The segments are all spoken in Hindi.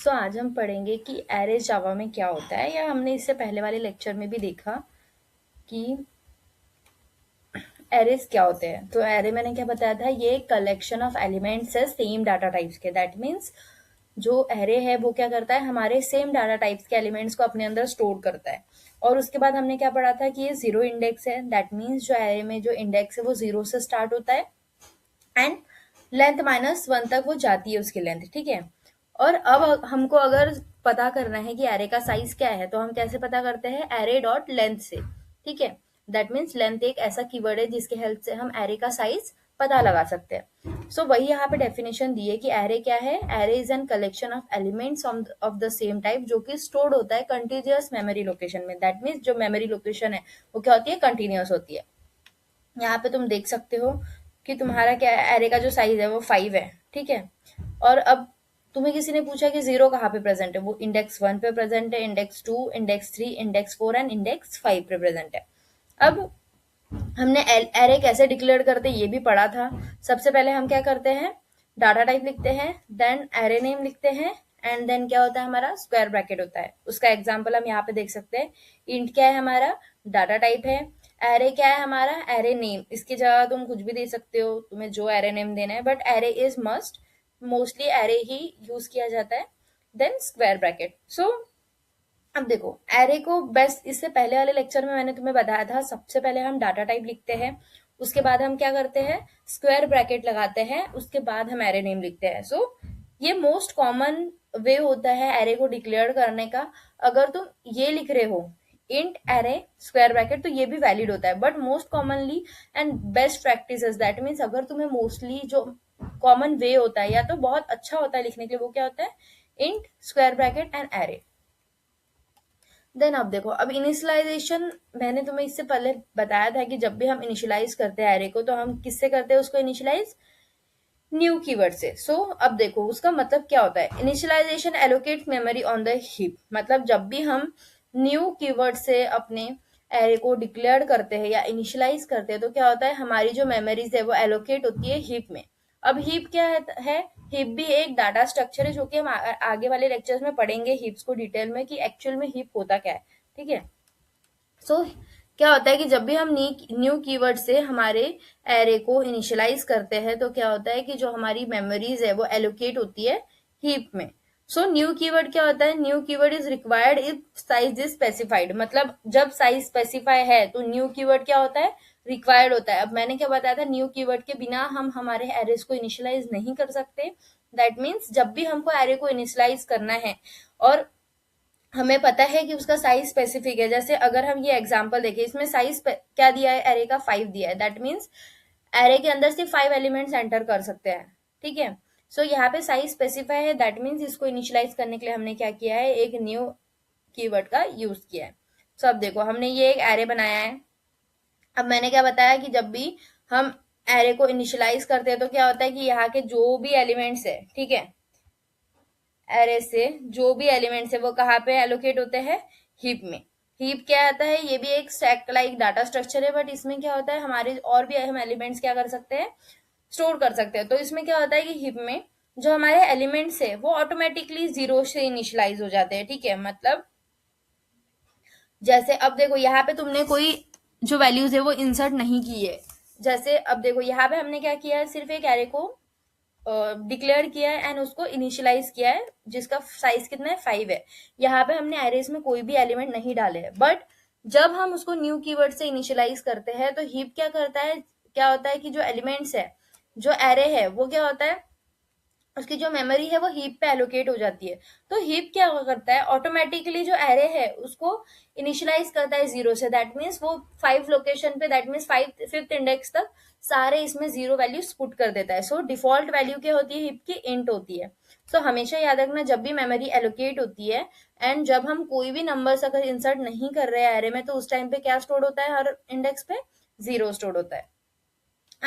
आज हम पढ़ेंगे कि एरेज जावा में क्या होता है, या हमने इससे पहले वाले लेक्चर में भी देखा कि एरेज क्या होते हैं। तो एरे मैंने क्या बताया था, ये कलेक्शन ऑफ एलिमेंट्स है सेम डाटा टाइप्स के। दैट मीन्स जो एरे है वो क्या करता है, हमारे सेम डाटा टाइप्स के एलिमेंट्स को अपने अंदर स्टोर करता है। और उसके बाद हमने क्या पढ़ा था कि ये जीरो इंडेक्स है। दैट मीन्स जो एरे में जो इंडेक्स है वो जीरो से स्टार्ट होता है एंड लेंथ -1 तक वो जाती है उसकी लेंथ, ठीक है। और अब हमको अगर पता करना है कि एरे का साइज क्या है, तो हम कैसे पता करते हैं, एरे डॉट लेंथ से, ठीक है। दैट मीन्स लेंथ एक ऐसा कीवर्ड है जिसके हेल्प से हम एरे का साइज पता लगा सकते हैं। सो वही यहाँ पे डेफिनेशन दी है कि एरे क्या है। Array is an collection of elements of the same type जो कि स्टोर्ड होता है कंटिन्यूअस मेमोरी लोकेशन में। दैट मीन्स जो मेमोरी लोकेशन है वो क्या होती है, कंटिन्यूअस होती है। यहाँ पे तुम देख सकते हो कि तुम्हारा क्या है, एरे का जो साइज है वो 5 है, ठीक है। और अब तुम्हें किसी ने पूछा कि जीरो कहाँ पे प्रेजेंट है, वो इंडेक्स 1 पे प्रेजेंट है, index 2, index 3, index 4 and index 5 पे प्रेजेंट है। अब हमने एरे कैसे डिक्लेयर करते हैं ये भी पढ़ा था। सबसे पहले हम क्या करते हैं, डाटा टाइप लिखते हैं, देन एरे नेम लिखते हैं, एंड देन क्या होता है, हमारा स्क्वायर ब्रैकेट होता है। उसका एग्जांपल हम यहाँ पे देख सकते हैं। इंट क्या है हमारा, डाटा टाइप है। एरे क्या है हमारा, एरे नेम। इसकी जगह तुम कुछ भी दे सकते हो, तुम्हें जो एरे नेम देना है, but array is must, mostly array he use किया जाता है। Then square bracket. सो अब देखो, एरे को बेस्ट, इससे पहले वाले लेक्चर में मैंने तुम्हें बताया था, सबसे पहले हम डाटा टाइप लिखते हैं, उसके बाद हम क्या करते हैं, स्क्वायर ब्रैकेट लगाते हैं, उसके बाद हम एरे नेम लिखते हैं। सो ये मोस्ट कॉमन वे होता है एरे को डिक्लेयर करने का। अगर तुम ये लिख रहे हो इंट एरे स्क्वायर ब्रैकेट, तो ये भी वैलिड होता है, but most commonly and best practice is, that means अगर तुम्हें मोस्टली जो कॉमन वे होता है या तो बहुत अच्छा होता है लिखने के लिए, वो क्या होता है, int square bracket and array. Then अब देखो, अब इनिशियलाइजेशन मैंने तुम्हें इससे पहले बताया था कि जब भी हम इनिशियलाइज करते हैं एरे को, तो हम किससे करते हैं उसको इनिशियलाइज, न्यू कीवर्ड से। सो अब देखो उसका मतलब क्या होता है, initialization allocate memory on the heap. मतलब जब भी हम न्यू कीवर्ड से अपने एरे को डिक्लेयर करते हैं या इनिशियलाइज करते हैं, तो क्या होता है, हमारी जो मेमोरीज है वो एलोकेट होती है हीप में। अब हीप क्या है, हीप भी एक डाटा स्ट्रक्चर है, जो कि हम आगे वाले लेक्चर्स में पढ़ेंगे हीप्स को डिटेल में कि एक्चुअल में हीप होता क्या है, ठीक है। सो क्या होता है कि जब भी हम न्यू कीवर्ड से हमारे एरे को इनिशियलाइज करते हैं, तो क्या होता है कि जो हमारी मेमोरीज है वो एलोकेट होती है हीप में। सो न्यू कीवर्ड क्या होता है, new keyword is required if size is specified. मतलब जब साइज स्पेसिफाई है तो न्यू कीवर्ड क्या होता है, रिक्वायर्ड होता है। अब मैंने क्या बताया था, न्यू कीवर्ड के बिना हम हमारे एरेज को इनिशियलाइज नहीं कर सकते। दैट मीन्स जब भी हमको एरे को इनिशियलाइज करना है और हमें पता है कि उसका साइज स्पेसिफिक है, जैसे अगर हम ये एग्जांपल देखें, इसमें साइज क्या दिया है, एरे का 5 दिया है। दैट मीन्स एरे के अंदर सिर्फ 5 एलिमेंट्स एंटर कर सकते हैं, ठीक है। सो यहाँ पे साइज स्पेसिफाई है, दैट मीन्स इसको इनिशियलाइज करने के लिए हमने क्या किया है, एक न्यू कीवर्ड का यूज किया है। सो अब देखो, हमने ये एक एरे बनाया है। अब मैंने क्या बताया कि जब भी हम एरे को इनिशियलाइज करते हैं, तो क्या होता है कि यहाँ के जो भी एलिमेंट्स है, ठीक है, एरे से जो भी एलिमेंट्स है वो कहाँ पे एलोकेट होते हैं, हीप में। हीप क्या आता है, ये भी एक स्टैक लाइक डाटा स्ट्रक्चर है, बट इसमें क्या होता है, हमारे और भी हम एलिमेंट्स क्या कर सकते हैं, स्टोर कर सकते हैं। तो इसमें क्या होता है कि हीप में जो हमारे एलिमेंट्स है वो ऑटोमेटिकली जीरो से इनिशियलाइज हो जाते हैं, ठीक है। मतलब जैसे अब देखो, यहाँ पे तुमने कोई जो वैल्यूज है वो इंसर्ट नहीं की है। जैसे अब देखो, यहाँ पे हमने क्या किया है, सिर्फ एक एरे को डिक्लेयर किया है एंड उसको इनिशियलाइज किया है, जिसका साइज कितना है, 5 है। यहाँ पे हमने एरेज में कोई भी एलिमेंट नहीं डाले हैं, बट जब हम उसको न्यू कीवर्ड से इनिशियलाइज करते हैं, तो हीप क्या करता है, क्या होता है कि जो एलिमेंट्स है, जो एरे है, वो क्या होता है, उसकी जो मेमोरी है वो हीप पे एलोकेट हो जाती है। तो हीप क्या करता है, ऑटोमेटिकली जो एरे है उसको इनिशियलाइज करता है जीरो से। दैट मीन्स वो 5 लोकेशन पे, दैट मीन्स 5th इंडेक्स तक सारे इसमें जीरो वैल्यूज पुट कर देता है। सो डिफॉल्ट वैल्यू क्या होती है, हिप की इंट होती है। सो हमेशा याद रखना, जब भी मेमोरी एलोकेट होती है एंड जब हम कोई भी नंबर्स अगर इंसर्ट नहीं कर रहे हैं एरे में, तो उस टाइम पे क्या स्टोर होता है, हर इंडेक्स पे जीरो स्टोर होता है।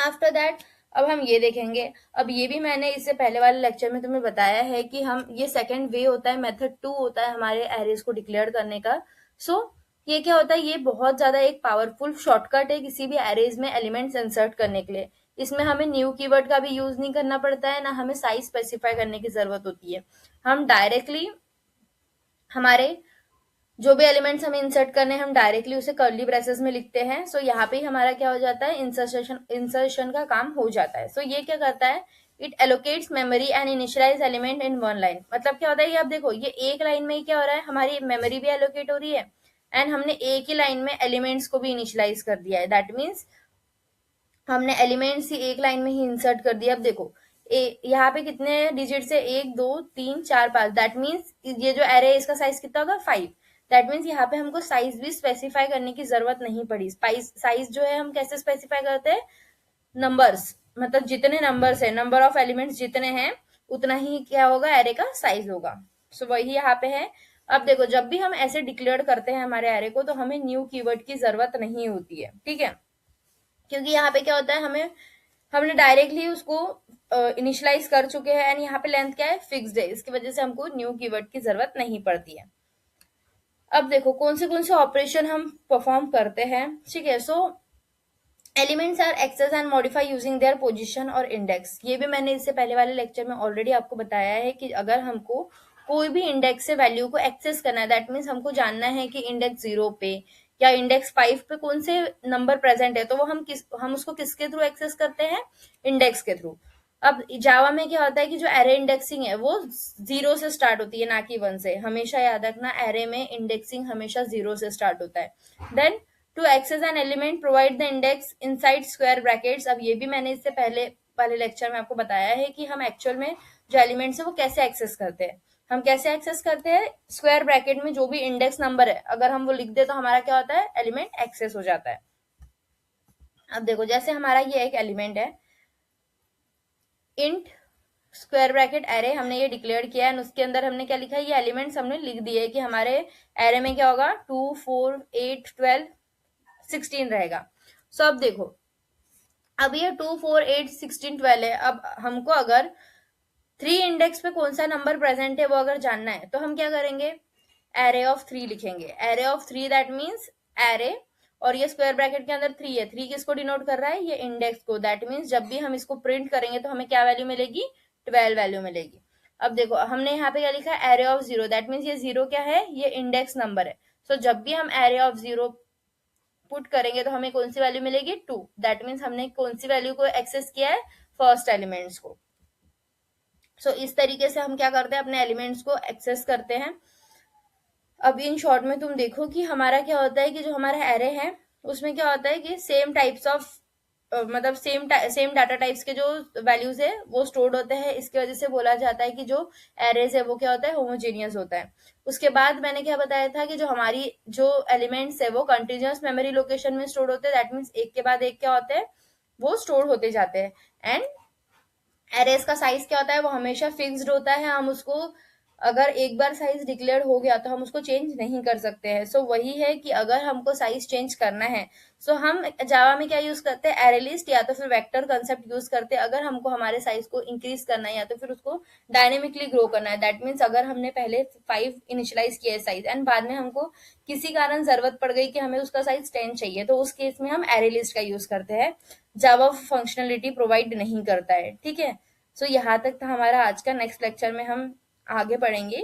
आफ्टर दैट अब हम ये देखेंगे। अब ये भी मैंने इससे पहले वाले लेक्चर में तुम्हें बताया है कि हम ये सेकंड वे होता है, मेथड 2 होता है हमारे एरेज को डिक्लेयर करने का। सो ये क्या होता है, ये बहुत ज्यादा एक पावरफुल शॉर्टकट है किसी भी एरेज में एलिमेंट्स इंसर्ट करने के लिए। इसमें हमें न्यू कीवर्ड का भी यूज नहीं करना पड़ता है, ना हमें साइज स्पेसिफाई करने की जरूरत होती है। हम डायरेक्टली हमारे जो भी एलिमेंट्स हमें इंसर्ट करने हैं हम डायरेक्टली उसे कर्ली ब्रेसेस में लिखते हैं। सो यहाँ पे हमारा क्या हो जाता है, इंसर्शन का काम हो जाता है। सो ये क्या करता है, it allocates memory and initialize element in one line. मतलब क्या होता है, ये आप देखो ये एक लाइन में ही क्या हो रहा है, हमारी मेमोरी भी एलोकेट हो रही है एंड हमने एक ही लाइन में एलिमेंट्स को भी इनिशियलाइज कर दिया है। दैट मीन्स हमने एलिमेंट्स ही एक लाइन में ही इंसर्ट कर दिया। अब देखो यहाँ पे कितने डिजिट्स है, 1 2 3 4 5। दैट मीन्स ये जो एरे है इसका साइज कितना होगा, 5। दैट मीन्स यहाँ पे हमको साइज भी स्पेसिफाई करने की जरूरत नहीं पड़ी। साइज जो है हम कैसे स्पेसिफाई करते हैं, नंबर्स, मतलब जितने नंबर्स है, नंबर ऑफ एलिमेंट्स जितने हैं उतना ही क्या होगा, एरे का साइज होगा। सो वही यहाँ पे है। अब देखो जब भी हम ऐसे डिक्लेयर करते हैं हमारे एरे को, तो हमें न्यू कीवर्ड की जरूरत नहीं होती है, ठीक है। क्योंकि यहाँ पे क्या होता है, हमने डायरेक्टली उसको इनिशियलाइज कर चुके हैं एंड यहाँ पे लेंथ क्या है, फिक्स्ड है। इसकी वजह से हमको न्यू कीवर्ड की जरूरत नहीं पड़ती है। अब देखो कौन से ऑपरेशन हम परफॉर्म करते हैं, ठीक है। So elements are access and modify using their position और इंडेक्स। ये भी मैंने इससे पहले वाले लेक्चर में ऑलरेडी आपको बताया है कि अगर हमको कोई भी इंडेक्स से वैल्यू को एक्सेस करना है, दैट मीन्स हमको जानना है कि इंडेक्स 0 पे या इंडेक्स 5 पे कौन से नंबर प्रेजेंट है, तो वो हम उसको किसके थ्रू एक्सेस करते हैं, इंडेक्स के थ्रू। अब जावा में क्या होता है कि जो एरे इंडेक्सिंग है वो 0 से स्टार्ट होती है, ना कि 1 से। हमेशा याद रखना, एरे में इंडेक्सिंग हमेशा 0 से स्टार्ट होता है। Then to access an element provide the index inside square brackets. अब ये भी मैंने इससे पहले वाले लेक्चर में आपको बताया है कि हम एक्चुअल में जो एलिमेंट्स है वो कैसे एक्सेस करते हैं। हम कैसे एक्सेस करते हैं, स्क्वायर ब्रैकेट में जो भी इंडेक्स नंबर है अगर हम वो लिख दे तो हमारा क्या होता है, एलिमेंट एक्सेस हो जाता है। अब देखो जैसे हमारा ये एक एलिमेंट है, इंट स्क्वायर ब्रैकेट एरे हमने ये डिक्लेयर किया है, उसके अंदर हमने क्या लिखा है, ये एलिमेंट्स हमने लिख दिए कि हमारे एरे में क्या होगा, 2 4 8 12 16 रहेगा। सो अब देखो, अब ये 2 4 8 16 12 है। अब हमको अगर 3 इंडेक्स पे कौन सा नंबर प्रेजेंट है वो अगर जानना है, तो हम क्या करेंगे, एरे ऑफ 3 लिखेंगे। Array of 3 that means array, और ये स्क्वायर ब्रैकेट के अंदर 3 है। 3 किसको डिनोट कर रहा है, ये इंडेक्स को। दैट मीन्स जब भी हम इसको प्रिंट करेंगे तो हमें क्या वैल्यू मिलेगी, 12 वैल्यू मिलेगी। अब देखो हमने यहाँ पे क्या लिखा है, एरे ऑफ 0। दैट मीन्स ये 0 क्या है, ये इंडेक्स नंबर है। सो जब भी हम एरे ऑफ 0 पुट करेंगे तो हमें कौन सी वैल्यू मिलेगी, 2। दैट मीन्स हमने कौन सी वैल्यू को एक्सेस किया है, फर्स्ट एलिमेंट्स को। सो इस तरीके से हम क्या करते हैं, अपने एलिमेंट्स को एक्सेस करते हैं। अब इन शॉर्ट में तुम देखो कि हमारा क्या होता है कि जो हमारा एरे है उसमें क्या होता है कि सेम टाइप्स ऑफ मतलब सेम डाटा टाइप्स के जो वैल्यूज है वो स्टोर्ड होते हैं। इसकी वजह से बोला जाता है कि जो एरेज है वो क्या होता है, होमोजीनियस होता है। उसके बाद मैंने क्या बताया था कि जो हमारी जो एलिमेंट्स है वो कंटिन्यूअस मेमोरी लोकेशन में स्टोर होते हैं। दैट मीन्स एक के बाद एक क्या होते हैं, वो स्टोर होते जाते हैं। एंड एरेज का साइज क्या होता है, वो हमेशा फिक्स्ड होता है। हम उसको अगर एक बार साइज डिक्लेयर हो गया तो हम उसको चेंज नहीं कर सकते हैं। सो वही है कि अगर हमको साइज चेंज करना है, सो हम जावा में क्या यूज करते हैं, एरे लिस्ट या तो फिर वेक्टर कंसेप्ट यूज करते हैं। अगर हमको हमारे साइज को इंक्रीज करना है या तो फिर उसको डायनेमिकली ग्रो करना है, दैट मीन्स अगर हमने पहले 5 इनिशियलाइज किया है साइज एंड बाद में हमको किसी कारण जरूरत पड़ गई कि हमें उसका साइज 10 चाहिए, तो उस केस में हम एरे लिस्ट का यूज करते हैं। जावा फंक्शनलिटी प्रोवाइड नहीं करता है, ठीक है। सो यहाँ तक था हमारा आज का। नेक्स्ट लेक्चर में हम आगे पढ़ेंगे